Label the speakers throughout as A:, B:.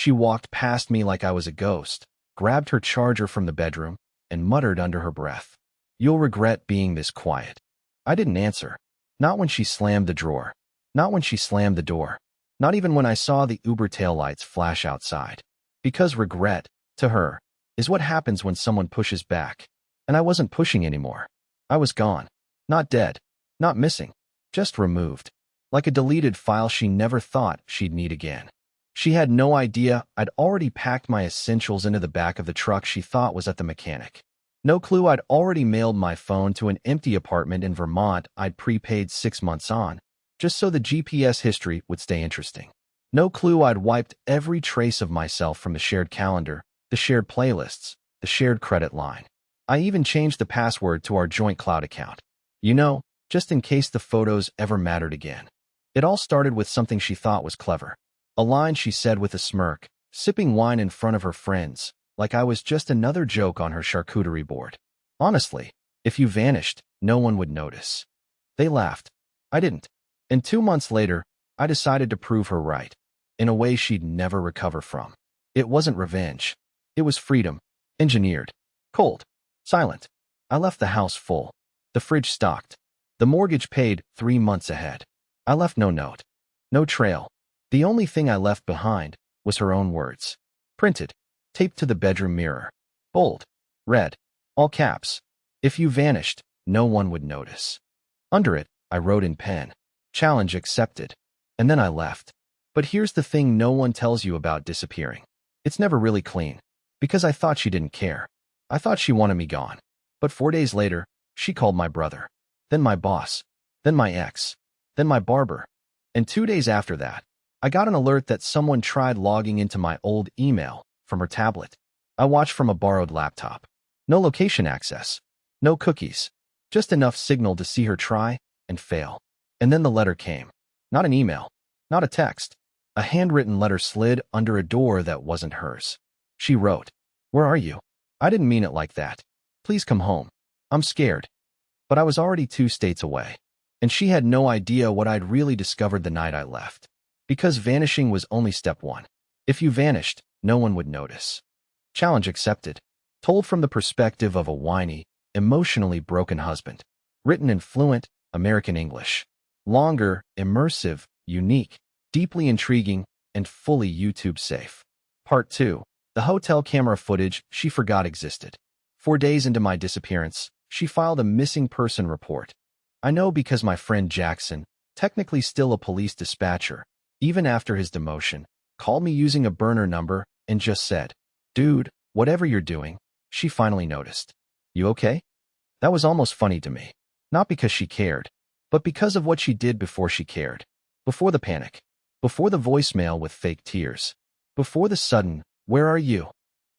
A: She walked past me like I was a ghost, grabbed her charger from the bedroom, and muttered under her breath, "You'll regret being this quiet." I didn't answer. Not when she slammed the drawer. Not when she slammed the door. Not even when I saw the Uber taillights flash outside. Because regret, to her, is what happens when someone pushes back. And I wasn't pushing anymore. I was gone. Not dead. Not missing. Just removed. Like a deleted file she never thought she'd need again. She had no idea I'd already packed my essentials into the back of the truck she thought was at the mechanic. No clue I'd already mailed my phone to an empty apartment in Vermont I'd prepaid 6 months on, just so the GPS history would stay interesting. No clue I'd wiped every trace of myself from the shared calendar, the shared playlists, the shared credit line. I even changed the password to our joint cloud account. You know, just in case the photos ever mattered again. It all started with something she thought was clever. A line she said with a smirk, sipping wine in front of her friends, like I was just another joke on her charcuterie board. Honestly, if you vanished, no one would notice. They laughed. I didn't. And 2 months later, I decided to prove her right, in a way she'd never recover from. It wasn't revenge. It was freedom. Engineered. Cold. Silent. I left the house full. The fridge stocked. The mortgage paid 3 months ahead. I left no note. No trail. The only thing I left behind was her own words. Printed. Taped to the bedroom mirror. Bold. Red. All caps. If you vanished, no one would notice. Under it, I wrote in pen. Challenge accepted. And then I left. But here's the thing no one tells you about disappearing. It's never really clean. Because I thought she didn't care. I thought she wanted me gone. But 4 days later, she called my brother. Then my boss. Then my ex. Then my barber. And 2 days after that, I got an alert that someone tried logging into my old email from her tablet. I watched from a borrowed laptop. No location access. No cookies. Just enough signal to see her try and fail. And then the letter came. Not an email. Not a text. A handwritten letter slid under a door that wasn't hers. She wrote, "Where are you? I didn't mean it like that. Please come home. I'm scared." But I was already 2 states away. And she had no idea what I'd really discovered the night I left. Because vanishing was only step 1. If you vanished, no one would notice. Challenge accepted. Told from the perspective of a whiny, emotionally broken husband. Written in fluent American English. Longer, immersive, unique, deeply intriguing, and fully YouTube safe. Part 2. The hotel camera footage she forgot existed. 4 days into my disappearance, she filed a missing person report. I know because my friend Jackson, technically still a police dispatcher, even after his demotion, called me using a burner number and just said, "Dude, whatever you're doing." She finally noticed. "You okay?" That was almost funny to me. Not because she cared, but because of what she did before she cared. Before the panic. Before the voicemail with fake tears. Before the sudden, "Where are you?"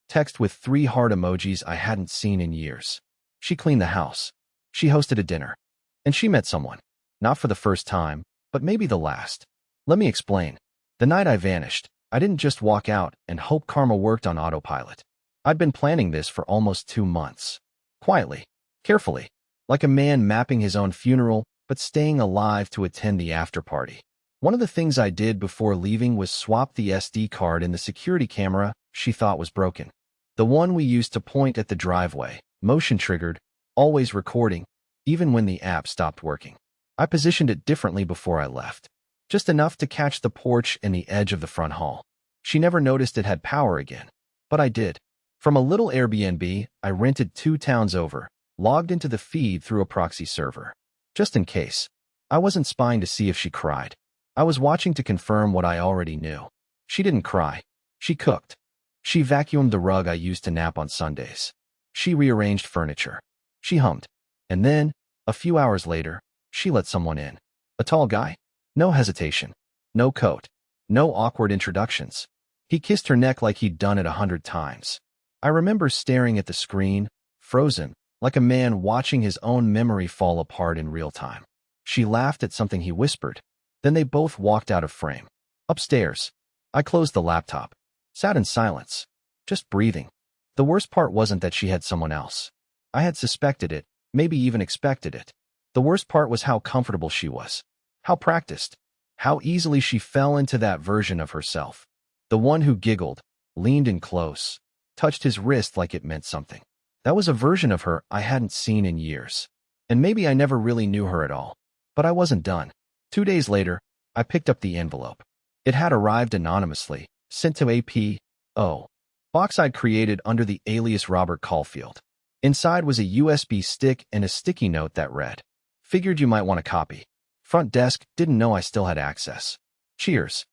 A: text with 3 heart emojis I hadn't seen in years. She cleaned the house. She hosted a dinner. And she met someone. Not for the first time, but maybe the last. Let me explain. The night I vanished, I didn't just walk out and hope karma worked on autopilot. I'd been planning this for almost 2 months. Quietly. Carefully. Like a man mapping his own funeral, but staying alive to attend the after-party. One of the things I did before leaving was swap the SD card in the security camera she thought was broken. The one we used to point at the driveway, motion-triggered, always recording, even when the app stopped working. I positioned it differently before I left. Just enough to catch the porch and the edge of the front hall. She never noticed it had power again. But I did. From a little Airbnb I rented 2 towns over, logged into the feed through a proxy server. Just in case. I wasn't spying to see if she cried. I was watching to confirm what I already knew. She didn't cry. She cooked. She vacuumed the rug I used to nap on Sundays. She rearranged furniture. She hummed. And then, a few hours later, she let someone in. A tall guy. No hesitation. No coat. No awkward introductions. He kissed her neck like he'd done it 100 times. I remember staring at the screen, frozen, like a man watching his own memory fall apart in real time. She laughed at something he whispered. Then they both walked out of frame. Upstairs. I closed the laptop. Sat in silence. Just breathing. The worst part wasn't that she had someone else. I had suspected it, maybe even expected it. The worst part was how comfortable she was. How practiced. How easily she fell into that version of herself. The one who giggled, leaned in close, touched his wrist like it meant something. That was a version of her I hadn't seen in years. And maybe I never really knew her at all. But I wasn't done. 2 days later, I picked up the envelope. It had arrived anonymously, sent to a P.O. box I'd created under the alias Robert Caulfield. Inside was a USB stick and a sticky note that read, "Figured you might want a copy. Front desk didn't know I still had access. Cheers."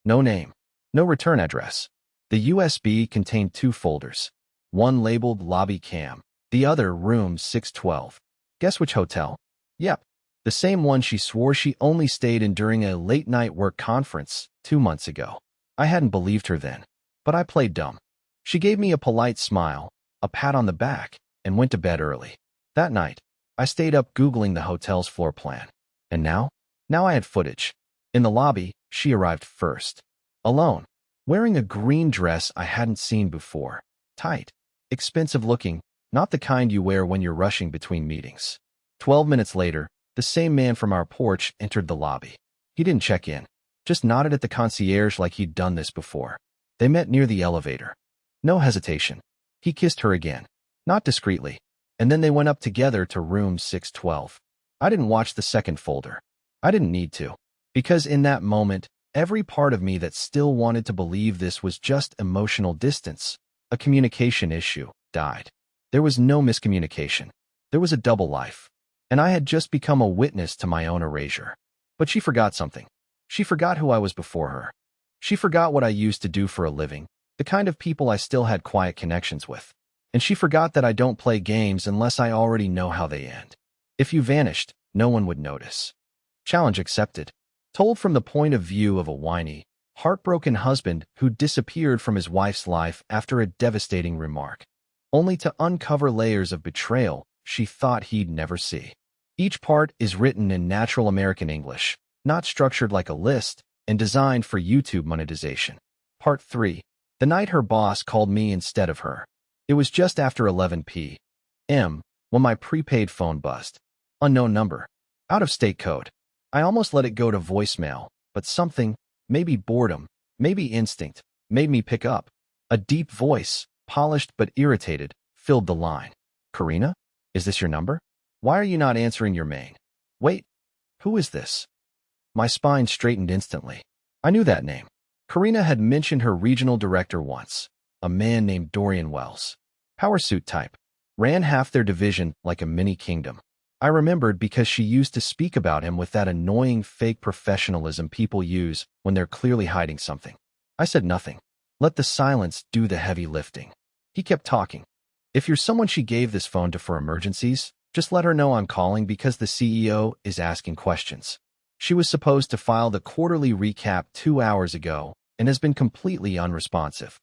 A: No name. No return address. The USB contained 2 folders. One labeled Lobby Cam, the other Room 612. Guess which hotel? Yep. The same one she swore she only stayed in during a late-night work conference 2 months ago. I hadn't believed her then, but I played dumb. She gave me a polite smile, a pat on the back, and went to bed early. That night, I stayed up Googling the hotel's floor plan. And now? Now I had footage. In the lobby, she arrived first. Alone. Wearing a green dress I hadn't seen before. Tight. Expensive looking, not the kind you wear when you're rushing between meetings. 12 minutes later, the same man from our porch entered the lobby. He didn't check in, just nodded at the concierge like he'd done this before. They met near the elevator. No hesitation. He kissed her again, not discreetly, and then they went up together to room 612. I didn't watch the second folder. I didn't need to, because in that moment, every part of me that still wanted to believe this was just emotional distance, a communication issue, died. There was no miscommunication. There was a double life. And I had just become a witness to my own erasure. But she forgot something. She forgot who I was before her. She forgot what I used to do for a living, the kind of people I still had quiet connections with. And she forgot that I don't play games unless I already know how they end. If you vanished, no one would notice. Challenge accepted. Told from the point of view of a whiny, heartbroken husband who disappeared from his wife's life after a devastating remark, only to uncover layers of betrayal she thought he'd never see. Each part is written in natural American English, not structured like a list, and designed for YouTube monetization. Part 3. The night her boss called me instead of her. It was just after 11 p.m. when my prepaid phone buzzed. Unknown number. Out-of-state code. I almost let it go to voicemail, but something, maybe boredom, maybe instinct, made me pick up. A deep voice, polished but irritated, filled the line. "Karina? Is this your number? Why are you not answering your main? Wait, who is this?" My spine straightened instantly. I knew that name. Karina had mentioned her regional director once, a man named Dorian Wells. Power suit type. Ran half their division like a mini kingdom. I remembered because she used to speak about him with that annoying fake professionalism people use when they're clearly hiding something. I said nothing. Let the silence do the heavy lifting. He kept talking. "If you're someone she gave this phone to for emergencies, just let her know I'm calling because the CEO is asking questions. She was supposed to file the quarterly recap 2 hours ago and has been completely unresponsive."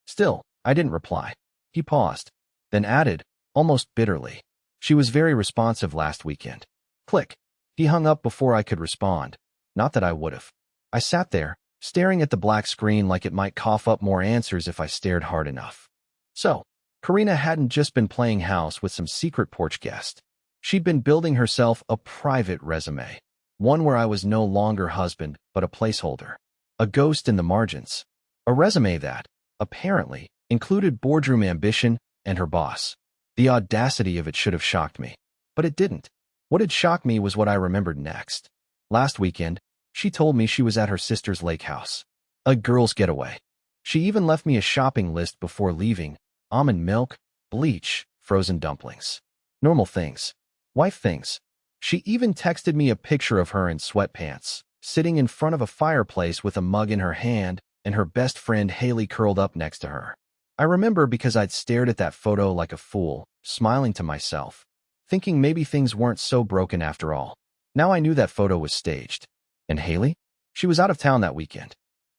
A: Still, I didn't reply. He paused, then added, almost bitterly, "She was very responsive last weekend." Click. He hung up before I could respond. Not that I would have. I sat there, staring at the black screen like it might cough up more answers if I stared hard enough. So, Karina hadn't just been playing house with some secret porch guest. She'd been building herself a private resume, one where I was no longer husband but a placeholder, a ghost in the margins. A resume that, apparently, included boardroom ambition and her boss. The audacity of it should have shocked me, but it didn't. What had shocked me was what I remembered next. Last weekend, she told me she was at her sister's lake house. A girl's getaway. She even left me a shopping list before leaving: almond milk, bleach, frozen dumplings. Normal things. Wife things. She even texted me a picture of her in sweatpants, sitting in front of a fireplace with a mug in her hand and her best friend Haley curled up next to her. I remember because I'd stared at that photo like a fool, smiling to myself, thinking maybe things weren't so broken after all. Now I knew that photo was staged. And Haley? She was out of town that weekend.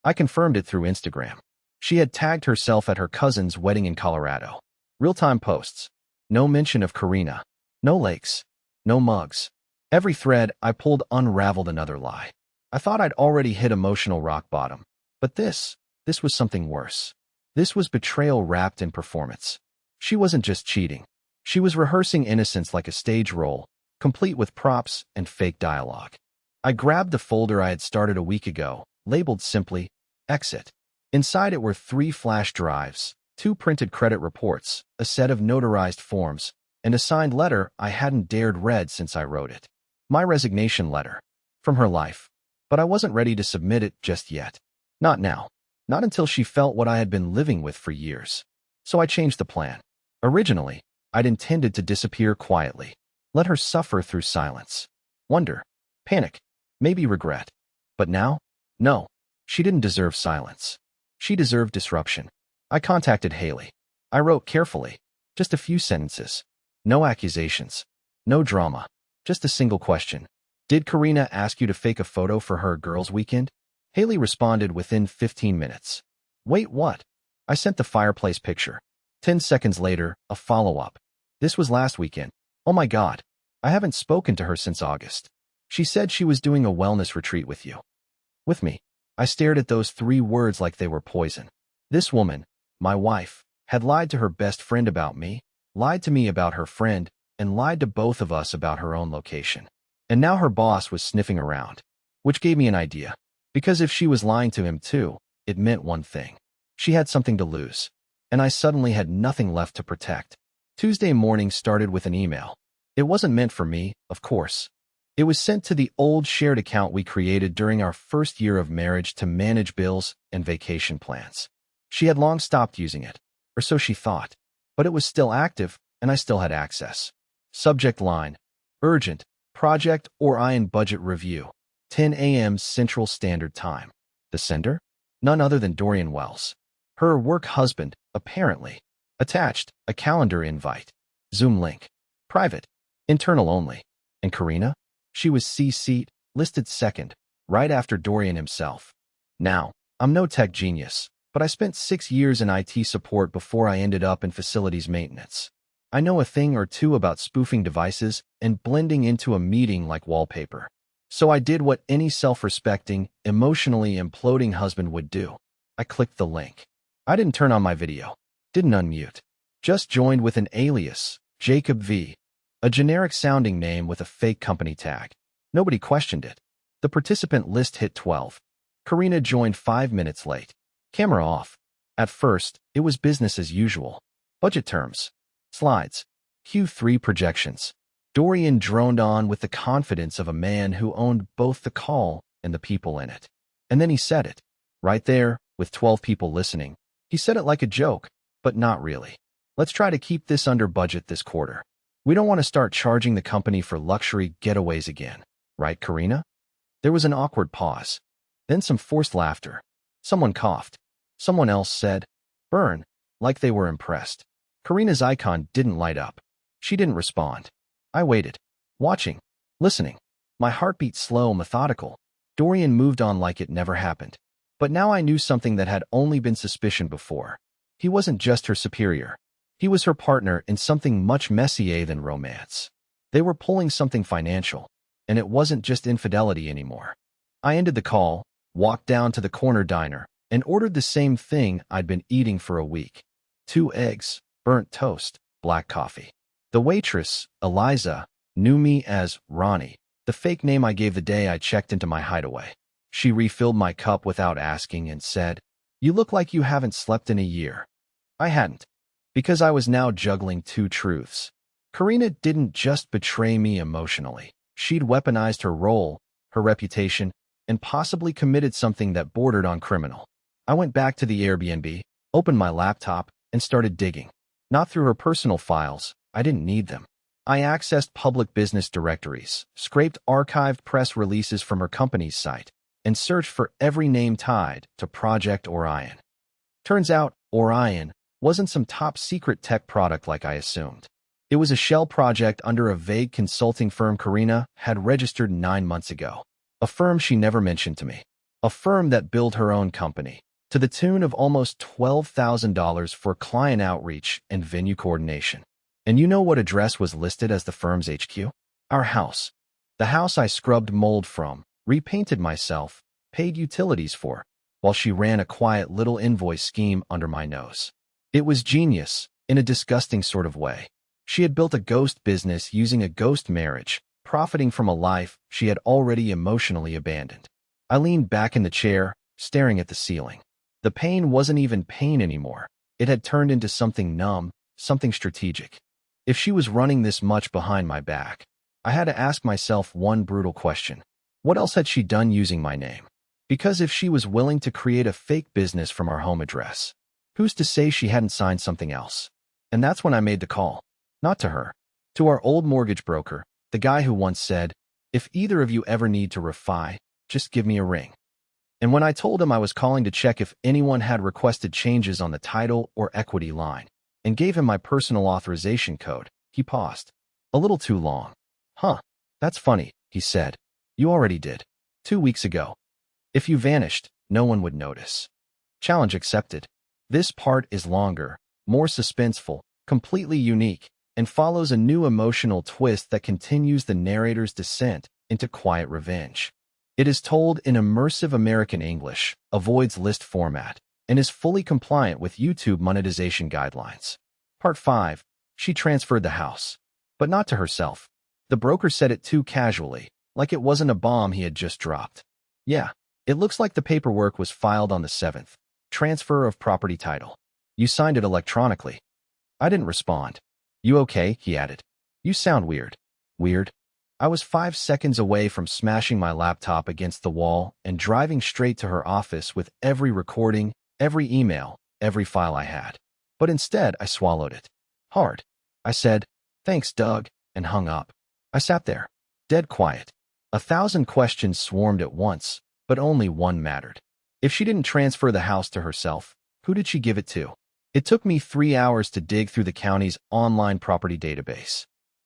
A: I confirmed it through Instagram. She had tagged herself at her cousin's wedding in Colorado. Real-time posts. No mention of Karina. No lakes. No mugs. Every thread I pulled unraveled another lie. I thought I'd already hit emotional rock bottom. But this was something worse. This was betrayal wrapped in performance. She wasn't just cheating. She was rehearsing innocence like a stage role, complete with props and fake dialogue. I grabbed the folder I had started a week ago, labeled simply, "Exit." Inside it were 3 flash drives, 2 printed credit reports, a set of notarized forms, and a signed letter I hadn't dared read since I wrote it. My resignation letter. From her life. But I wasn't ready to submit it just yet. Not now. Not until she felt what I had been living with for years. So I changed the plan. Originally, I'd intended to disappear quietly. Let her suffer through silence. Wonder. Panic. Maybe regret. But now? No. She didn't deserve silence. She deserved disruption. I contacted Haley. I wrote carefully. Just a few sentences. No accusations. No drama. Just a single question. Did Karina ask you to fake a photo for her girls' weekend? Haley responded within 15 minutes. Wait, what? I sent the fireplace picture. 10 seconds later, a follow-up. This was last weekend. Oh my God. I haven't spoken to her since August. She said she was doing a wellness retreat with you. With me. I stared at those 3 words like they were poison. This woman, my wife, had lied to her best friend about me, lied to me about her friend, and lied to both of us about her own location. And now her boss was sniffing around. Which gave me an idea. Because if she was lying to him too, it meant one thing. She had something to lose. And I suddenly had nothing left to protect. Tuesday morning started with an email. It wasn't meant for me, of course. It was sent to the old shared account we created during our first year of marriage to manage bills and vacation plans. She had long stopped using it, or so she thought, but it was still active, and I still had access. Subject line: Urgent, Project Orion Budget Review, 10 a.m. Central Standard Time. The sender? None other than Dorian Wells. Her work husband, apparently. Attached, a calendar invite. Zoom link. Private. Internal only. And Karina? She was CC'd, listed second, right after Dorian himself. Now, I'm no tech genius, but I spent 6 years in IT support before I ended up in facilities maintenance. I know a thing or two about spoofing devices and blending into a meeting like wallpaper. So I did what any self-respecting, emotionally imploding husband would do. I clicked the link. I didn't turn on my video. Didn't unmute. Just joined with an alias, Jacob V. A generic-sounding name with a fake company tag. Nobody questioned it. The participant list hit 12. Karina joined 5 minutes late. Camera off. At first, it was business as usual. Budget terms. Slides. Q3 projections. Dorian droned on with the confidence of a man who owned both the call and the people in it. And then he said it. Right there, with 12 people listening. He said it like a joke, but not really. Let's try to keep this under budget this quarter. We don't want to start charging the company for luxury getaways again. Right, Karina? There was an awkward pause. Then some forced laughter. Someone coughed. Someone else said, "Burn," like they were impressed. Karina's icon didn't light up. She didn't respond. I waited. Watching. Listening. My heartbeat slow, methodical. Dorian moved on like it never happened. But now I knew something that had only been suspicion before. He wasn't just her superior. He was her partner in something much messier than romance. They were pulling something financial, and it wasn't just infidelity anymore. I ended the call, walked down to the corner diner, and ordered the same thing I'd been eating for a week. 2 eggs, burnt toast, black coffee. The waitress, Eliza, knew me as Ronnie, the fake name I gave the day I checked into my hideaway. She refilled my cup without asking and said, "You look like you haven't slept in a year." I hadn't. Because I was now juggling 2 truths. Karina didn't just betray me emotionally. She'd weaponized her role, her reputation, and possibly committed something that bordered on criminal. I went back to the Airbnb, opened my laptop, and started digging. Not through her personal files. I didn't need them. I accessed public business directories, scraped archived press releases from her company's site, and searched for every name tied to Project Orion. Turns out, Orion wasn't some top-secret tech product like I assumed. It was a shell project under a vague consulting firm Karina had registered 9 months ago. A firm she never mentioned to me. A firm that billed her own company, to the tune of almost $12,000 for client outreach and venue coordination. And you know what address was listed as the firm's HQ? Our house. The house I scrubbed mold from, repainted myself, paid utilities for, while she ran a quiet little invoice scheme under my nose. It was genius, in a disgusting sort of way. She had built a ghost business using a ghost marriage, profiting from a life she had already emotionally abandoned. I leaned back in the chair, staring at the ceiling. The pain wasn't even pain anymore. It had turned into something numb, something strategic. If she was running this much behind my back, I had to ask myself one brutal question. What else had she done using my name? Because if she was willing to create a fake business from our home address, who's to say she hadn't signed something else? And that's when I made the call. Not to her. To our old mortgage broker, the guy who once said, "If either of you ever need to refi, just give me a ring." And when I told him I was calling to check if anyone had requested changes on the title or equity line, and gave him my personal authorization code, he paused. A little too long. "Huh, that's funny," he said. "You already did. 2 weeks ago. If you vanished, no one would notice." Challenge accepted. This part is longer, more suspenseful, completely unique, and follows a new emotional twist that continues the narrator's descent into quiet revenge. It is told in immersive American English, avoids list format, and is fully compliant with YouTube monetization guidelines. Part 5. She transferred the house. But not to herself. The broker said it too casually, like it wasn't a bomb he had just dropped. "Yeah, it looks like the paperwork was filed on the 7th. Transfer of property title. You signed it electronically." I didn't respond. "You okay?" he added. "You sound weird." Weird? I was 5 seconds away from smashing my laptop against the wall and driving straight to her office with every recording, every email, every file I had. But instead, I swallowed it. Hard. I said, "Thanks, Doug," and hung up. I sat there, dead quiet. 1,000 questions swarmed at once, but only one mattered. If she didn't transfer the house to herself, who did she give it to? It took me 3 hours to dig through the county's online property database.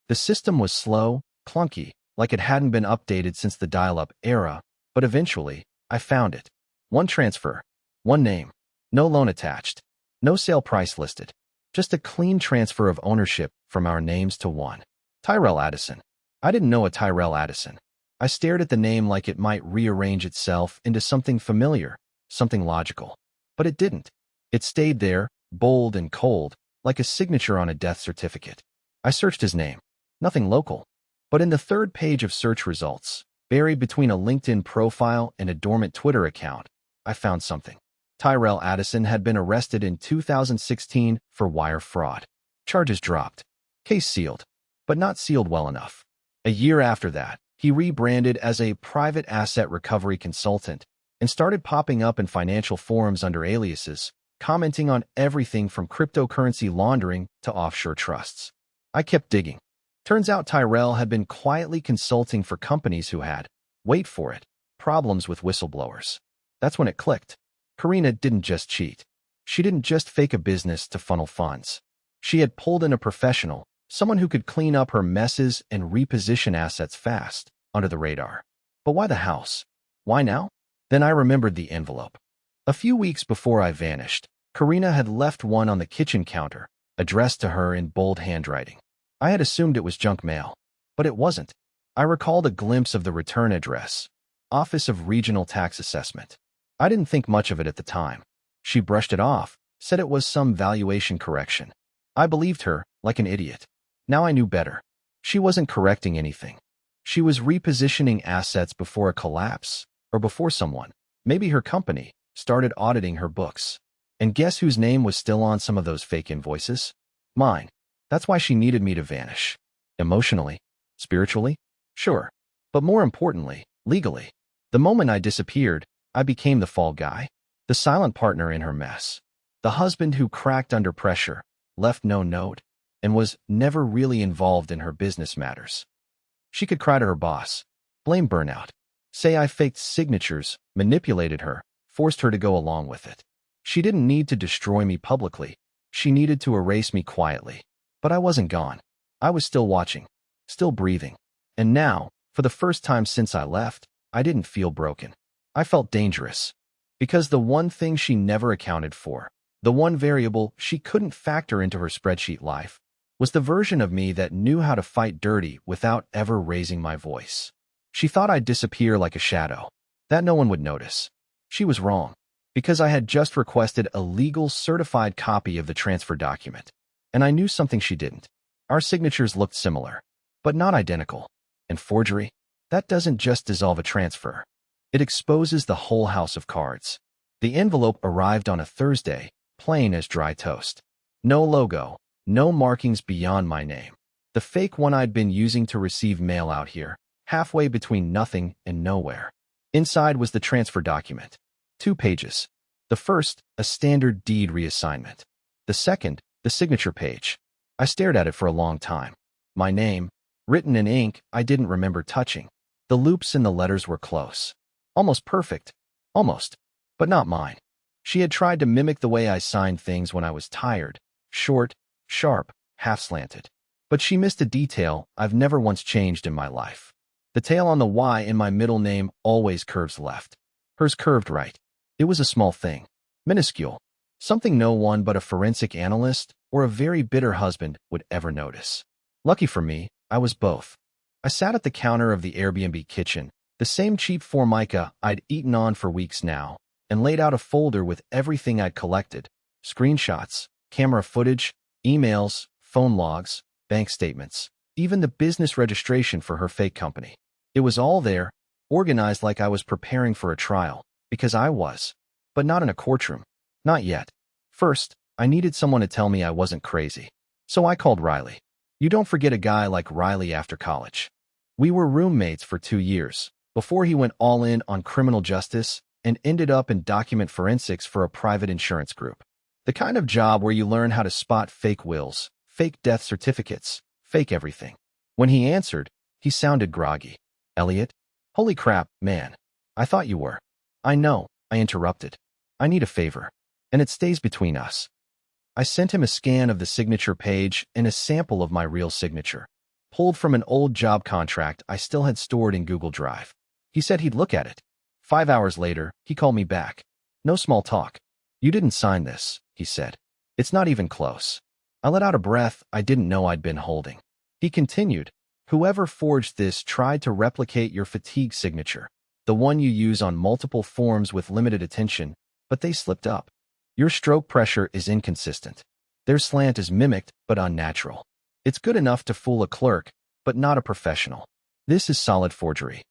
A: The system was slow, clunky, like it hadn't been updated since the dial-up era, but eventually, I found it. One transfer, one name, no loan attached, no sale price listed, just a clean transfer of ownership from our names to one. Tyrell Addison. I didn't know a Tyrell Addison. I stared at the name like it might rearrange itself into something familiar, something logical. But it didn't. It stayed there, bold and cold, like a signature on a death certificate. I searched his name. Nothing local. But in the third page of search results, buried between a LinkedIn profile and a dormant Twitter account, I found something. Tyrell Addison had been arrested in 2016 for wire fraud. Charges dropped. Case sealed. But not sealed well enough. A year after that, he rebranded as a private asset recovery consultant and started popping up in financial forums under aliases, commenting on everything from cryptocurrency laundering to offshore trusts. I kept digging. Turns out Tyrell had been quietly consulting for companies who had, wait for it, problems with whistleblowers. That's when it clicked. Karina didn't just cheat. She didn't just fake a business to funnel funds. She had pulled in a professional, someone who could clean up her messes and reposition assets fast, under the radar. But why the house? Why now? Then I remembered the envelope. A few weeks before I vanished, Karina had left one on the kitchen counter, addressed to her in bold handwriting. I had assumed it was junk mail, but it wasn't. I recalled a glimpse of the return address, Office of Regional Tax Assessment. I didn't think much of it at the time. She brushed it off, said it was some valuation correction. I believed her, like an idiot. Now I knew better. She wasn't correcting anything. She was repositioning assets before a collapse, or before someone, maybe her company, started auditing her books. And guess whose name was still on some of those fake invoices? Mine. That's why she needed me to vanish. Emotionally. Spiritually? Sure. But more importantly, legally. The moment I disappeared, I became the fall guy, the silent partner in her mess, the husband who cracked under pressure, left no note, and was never really involved in her business matters. She could cry to her boss, blame burnout, say I faked signatures, manipulated her, forced her to go along with it. She didn't need to destroy me publicly. She needed to erase me quietly. But I wasn't gone. I was still watching, still breathing. And now, for the first time since I left, I didn't feel broken. I felt dangerous. Because the one thing she never accounted for, the one variable she couldn't factor into her spreadsheet life, was the version of me that knew how to fight dirty without ever raising my voice. She thought I'd disappear like a shadow, that no one would notice. She was wrong, because I had just requested a legal certified copy of the transfer document. And I knew something she didn't. Our signatures looked similar, but not identical. And forgery? That doesn't just dissolve a transfer. It exposes the whole house of cards. The envelope arrived on a Thursday, plain as dry toast. No logo, no markings beyond my name. The fake one I'd been using to receive mail out here, halfway between nothing and nowhere. Inside was the transfer document. 2 pages. The first, a standard deed reassignment. The second, the signature page. I stared at it for a long time. My name, written in ink I didn't remember touching. The loops in the letters were close. Almost perfect. Almost. But not mine. She had tried to mimic the way I signed things when I was tired. Short, sharp, half-slanted. But she missed a detail I've never once changed in my life. The tail on the Y in my middle name always curves left. Hers curved right. It was a small thing. Minuscule. Something no one but a forensic analyst or a very bitter husband would ever notice. Lucky for me, I was both. I sat at the counter of the Airbnb kitchen, the same cheap Formica I'd eaten on for weeks now, and laid out a folder with everything I'd collected: screenshots, camera footage, emails, phone logs, bank statements, even the business registration for her fake company. It was all there, organized like I was preparing for a trial, because I was. But not in a courtroom. Not yet. First, I needed someone to tell me I wasn't crazy. So I called Riley. You don't forget a guy like Riley after college. We were roommates for 2 years, before he went all in on criminal justice and ended up in document forensics for a private insurance group. The kind of job where you learn how to spot fake wills, fake death certificates, fake everything. When he answered, he sounded groggy. Elliot? Holy crap, man. I thought you were. I know, I interrupted. I need a favor. And it stays between us. I sent him a scan of the signature page and a sample of my real signature, pulled from an old job contract I still had stored in Google Drive. He said he'd look at it. 5 hours later, he called me back. No small talk. You didn't sign this, he said. It's not even close. I let out a breath I didn't know I'd been holding. He continued, whoever forged this tried to replicate your fatigue signature, the one you use on multiple forms with limited attention, but they slipped up. Your stroke pressure is inconsistent. Their slant is mimicked but unnatural. It's good enough to fool a clerk, but not a professional. This is solid forgery.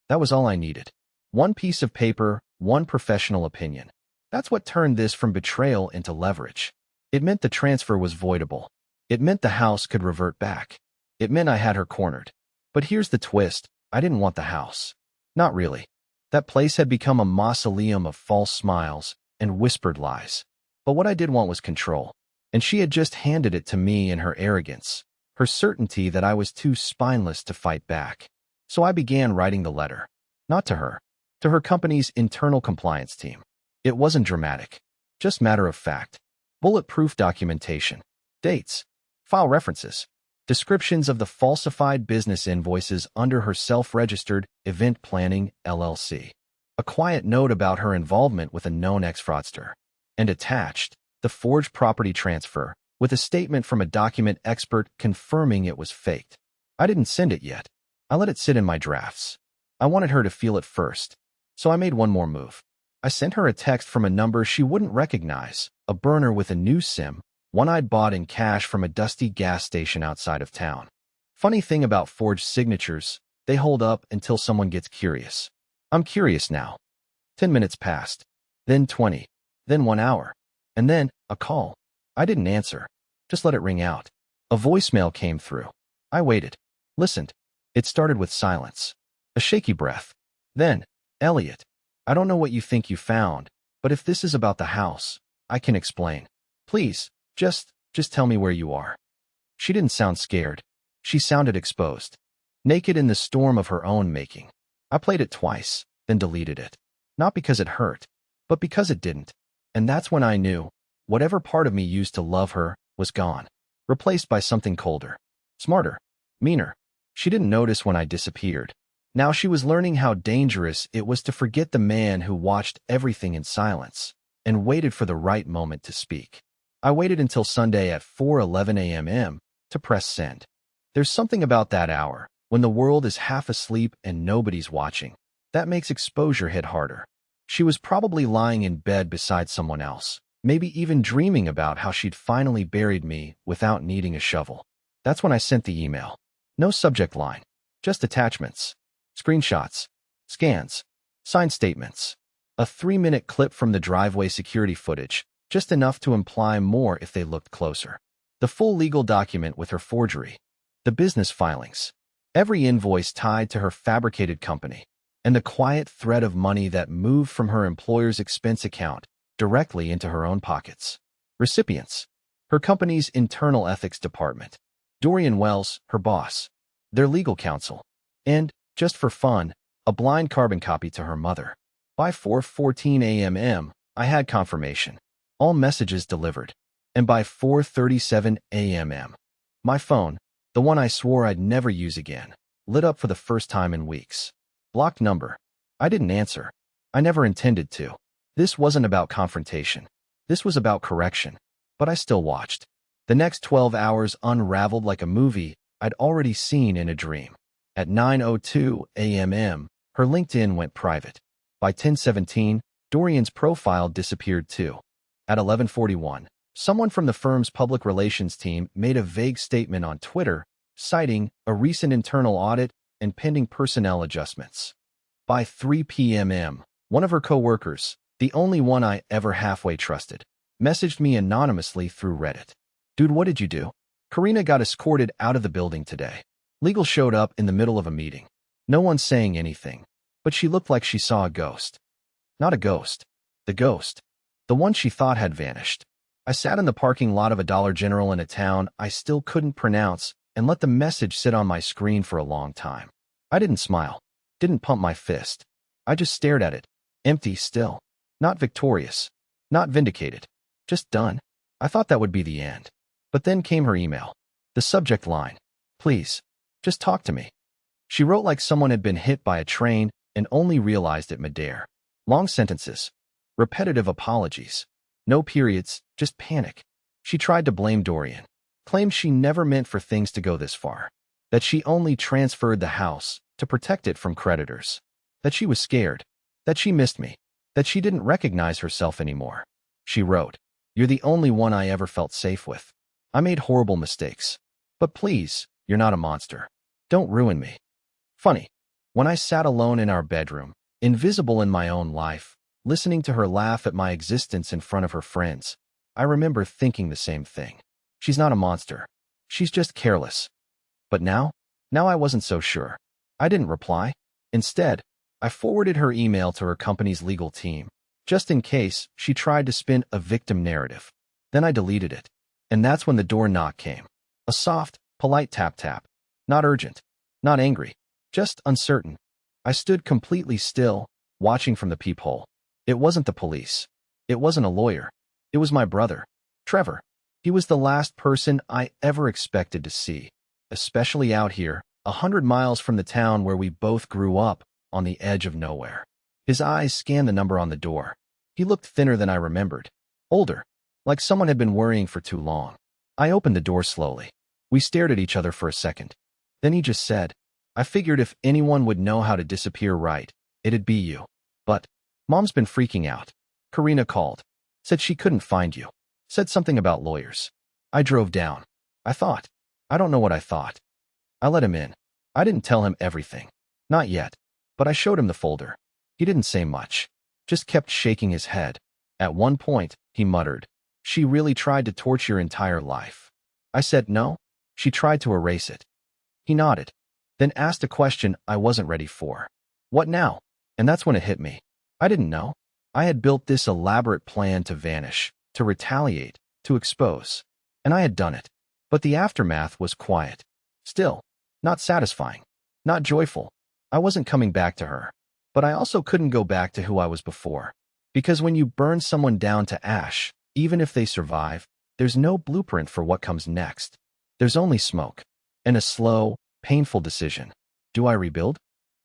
A: That was all I needed. One piece of paper, one professional opinion. That's what turned this from betrayal into leverage. It meant the transfer was voidable. It meant the house could revert back. It meant I had her cornered. But here's the twist. I didn't want the house. Not really. That place had become a mausoleum of false smiles and whispered lies. But what I did want was control. And she had just handed it to me in her arrogance, her certainty that I was too spineless to fight back. So I began writing the letter. Not to her company's internal compliance team. It wasn't dramatic, just matter of fact. Bulletproof documentation, dates, file references, descriptions of the falsified business invoices under her self-registered Event Planning LLC. A quiet note about her involvement with a known ex-fraudster. And attached, the forged property transfer, with a statement from a document expert confirming it was faked. I didn't send it yet. I let it sit in my drafts. I wanted her to feel it first. So I made one more move. I sent her a text from a number she wouldn't recognize, a burner with a new SIM, one I'd bought in cash from a dusty gas station outside of town. Funny thing about forged signatures, they hold up until someone gets curious. I'm curious now. 10 minutes passed, then 20, then 1 hour, and then a call. I didn't answer, just let it ring out. A voicemail came through. I waited, listened. It started with silence, a shaky breath. Then, Elliot, I don't know what you think you found, but if this is about the house, I can explain. Please, just tell me where you are. She didn't sound scared. She sounded exposed, naked in the storm of her own making. I played it twice, then deleted it. Not because it hurt, but because it didn't. And that's when I knew, whatever part of me used to love her was gone, replaced by something colder, smarter, meaner. She didn't notice when I disappeared. Now she was learning how dangerous it was to forget the man who watched everything in silence and waited for the right moment to speak. I waited until Sunday at 4:11 a.m. to press send. There's something about that hour, when the world is half asleep and nobody's watching, that makes exposure hit harder. She was probably lying in bed beside someone else, maybe even dreaming about how she'd finally buried me without needing a shovel. That's when I sent the email. No subject line, just attachments, screenshots, scans, signed statements, A 3-minute clip from the driveway security footage, just enough to imply more if they looked closer. The full legal document with her forgery. The business filings. Every invoice tied to her fabricated company. And the quiet thread of money that moved from her employer's expense account directly into her own pockets. Recipients. Her company's internal ethics department. Dorian Wells, her boss. Their legal counsel. And, just for fun, a blind carbon copy to her mother. By 4:14 a.m., I had confirmation. All messages delivered. And by 4:37 a.m., my phone, the one I swore I'd never use again, lit up for the first time in weeks. Blocked number. I didn't answer. I never intended to. This wasn't about confrontation. This was about correction. But I still watched. The next 12 hours unraveled like a movie I'd already seen in a dream. At 9:02 a.m., her LinkedIn went private. By 10:17, Dorian's profile disappeared too. At 11:41, someone from the firm's public relations team made a vague statement on Twitter, citing a recent internal audit and pending personnel adjustments. By 3 p.m., one of her coworkers, the only one I ever halfway trusted, messaged me anonymously through Reddit. Dude, what did you do? Karina got escorted out of the building today. Legal showed up in the middle of a meeting. No one saying anything, but she looked like she saw a ghost. Not a ghost. The ghost. The one she thought had vanished. I sat in the parking lot of a Dollar General in a town I still couldn't pronounce and let the message sit on my screen for a long time. I didn't smile. Didn't pump my fist. I just stared at it. Empty still. Not victorious. Not vindicated. Just done. I thought that would be the end. But then came her email. The subject line. Please. Just talk to me. She wrote like someone had been hit by a train and only realized it midair. Long sentences. Repetitive apologies. No periods, just panic. She tried to blame Dorian. Claimed she never meant for things to go this far. That she only transferred the house to protect it from creditors. That she was scared. That she missed me. That she didn't recognize herself anymore. She wrote, "You're the only one I ever felt safe with. I made horrible mistakes. But please, you're not a monster. Don't ruin me." Funny. When I sat alone in our bedroom, invisible in my own life, listening to her laugh at my existence in front of her friends, I remember thinking the same thing. She's not a monster. She's just careless. But now I wasn't so sure. I didn't reply. Instead, I forwarded her email to her company's legal team, just in case she tried to spin a victim narrative. Then I deleted it. And that's when the door knock came. A soft, polite tap-tap. Not urgent. Not angry. Just uncertain. I stood completely still, watching from the peephole. It wasn't the police. It wasn't a lawyer. It was my brother, Trevor. He was the last person I ever expected to see, especially out here, 100 miles from the town where we both grew up, on the edge of nowhere. His eyes scanned the number on the door. He looked thinner than I remembered. Older. Like someone had been worrying for too long. I opened the door slowly. We stared at each other for a second. Then he just said, "I figured if anyone would know how to disappear right, it'd be you. But Mom's been freaking out. Karina called. Said she couldn't find you. Said something about lawyers." I drove down. I don't know what I thought. I let him in. I didn't tell him everything. Not yet. But I showed him the folder. He didn't say much. Just kept shaking his head. At one point, he muttered, "She really tried to torture your entire life." I said no. She tried to erase it. He nodded. Then asked a question I wasn't ready for. What now? And that's when it hit me. I didn't know. I had built this elaborate plan to vanish, to retaliate, to expose. And I had done it. But the aftermath was quiet. Still. Not satisfying. Not joyful. I wasn't coming back to her. But I also couldn't go back to who I was before. Because when you burn someone down to ash, even if they survive, there's no blueprint for what comes next. There's only smoke. And a slow, painful decision. Do I rebuild?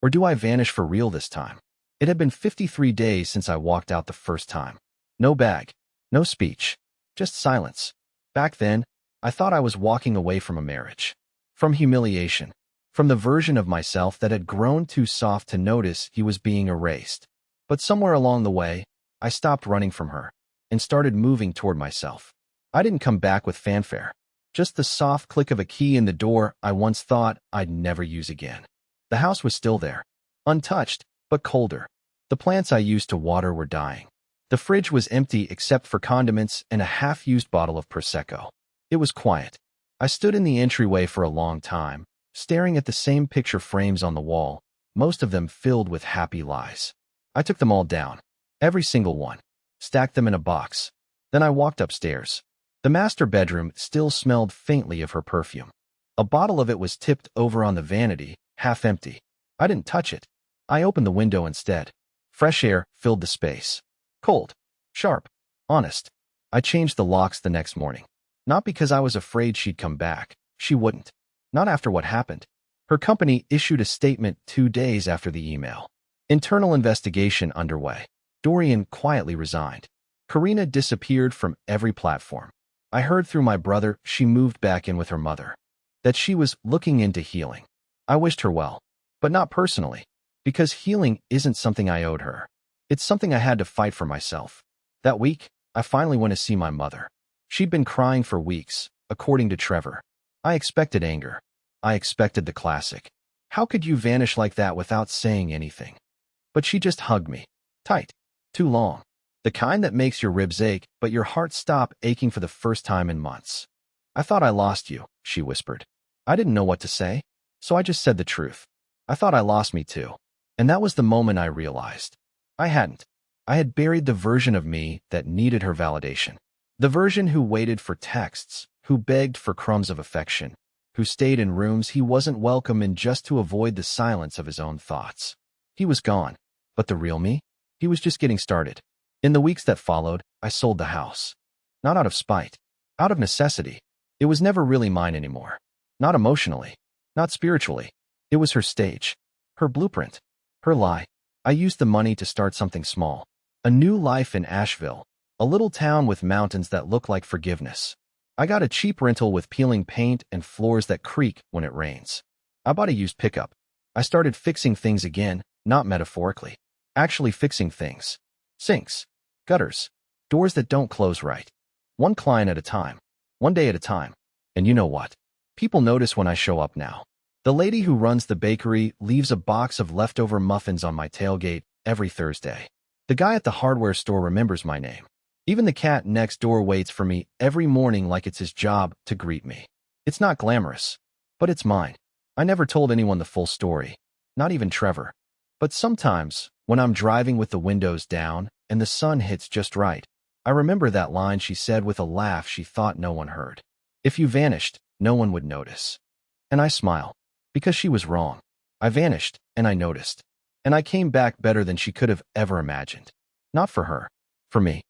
A: Or do I vanish for real this time? It had been 53 days since I walked out the first time. No bag. No speech. Just silence. Back then, I thought I was walking away from a marriage. From humiliation. From the version of myself that had grown too soft to notice he was being erased. But somewhere along the way, I stopped running from her and started moving toward myself. I didn't come back with fanfare. Just the soft click of a key in the door I once thought I'd never use again. The house was still there. Untouched, but colder. The plants I used to water were dying. The fridge was empty except for condiments and a half-used bottle of Prosecco. It was quiet. I stood in the entryway for a long time, staring at the same picture frames on the wall, most of them filled with happy lies. I took them all down, every single one, stacked them in a box. Then I walked upstairs. The master bedroom still smelled faintly of her perfume. A bottle of it was tipped over on the vanity, half empty. I didn't touch it. I opened the window instead. Fresh air filled the space. Cold. Sharp. Honest. I changed the locks the next morning. Not because I was afraid she'd come back. She wouldn't. Not after what happened. Her company issued a statement 2 days after the email. Internal investigation underway. Dorian quietly resigned. Karina disappeared from every platform. I heard through my brother she moved back in with her mother. That she was looking into healing. I wished her well. But not personally. Because healing isn't something I owed her. It's something I had to fight for myself. That week, I finally went to see my mother. She'd been crying for weeks, according to Trevor. I expected anger. I expected the classic. How could you vanish like that without saying anything? But she just hugged me. Tight. Too long. The kind that makes your ribs ache, but your heart stop aching for the first time in months. I thought I lost you, she whispered. I didn't know what to say, so I just said the truth. I thought I lost me too. And that was the moment I realized. I hadn't. I had buried the version of me that needed her validation. The version who waited for texts, who begged for crumbs of affection, who stayed in rooms he wasn't welcome in just to avoid the silence of his own thoughts. He was gone. But the real me? He was just getting started. In the weeks that followed, I sold the house. Not out of spite. Out of necessity. It was never really mine anymore. Not emotionally. Not spiritually. It was her stage. Her blueprint. Her lie. I used the money to start something small. A new life in Asheville. A little town with mountains that look like forgiveness. I got a cheap rental with peeling paint and floors that creak when it rains. I bought a used pickup. I started fixing things again, not metaphorically. Actually fixing things. Sinks. Gutters. Doors that don't close right. One client at a time. One day at a time. And you know what? People notice when I show up now. The lady who runs the bakery leaves a box of leftover muffins on my tailgate every Thursday. The guy at the hardware store remembers my name. Even the cat next door waits for me every morning like it's his job to greet me. It's not glamorous, but it's mine. I never told anyone the full story, not even Trevor. But sometimes, when I'm driving with the windows down and the sun hits just right, I remember that line she said with a laugh she thought no one heard. If you vanished, no one would notice. And I smile. Because she was wrong. I vanished, and I noticed. And I came back better than she could have ever imagined. Not for her. For me.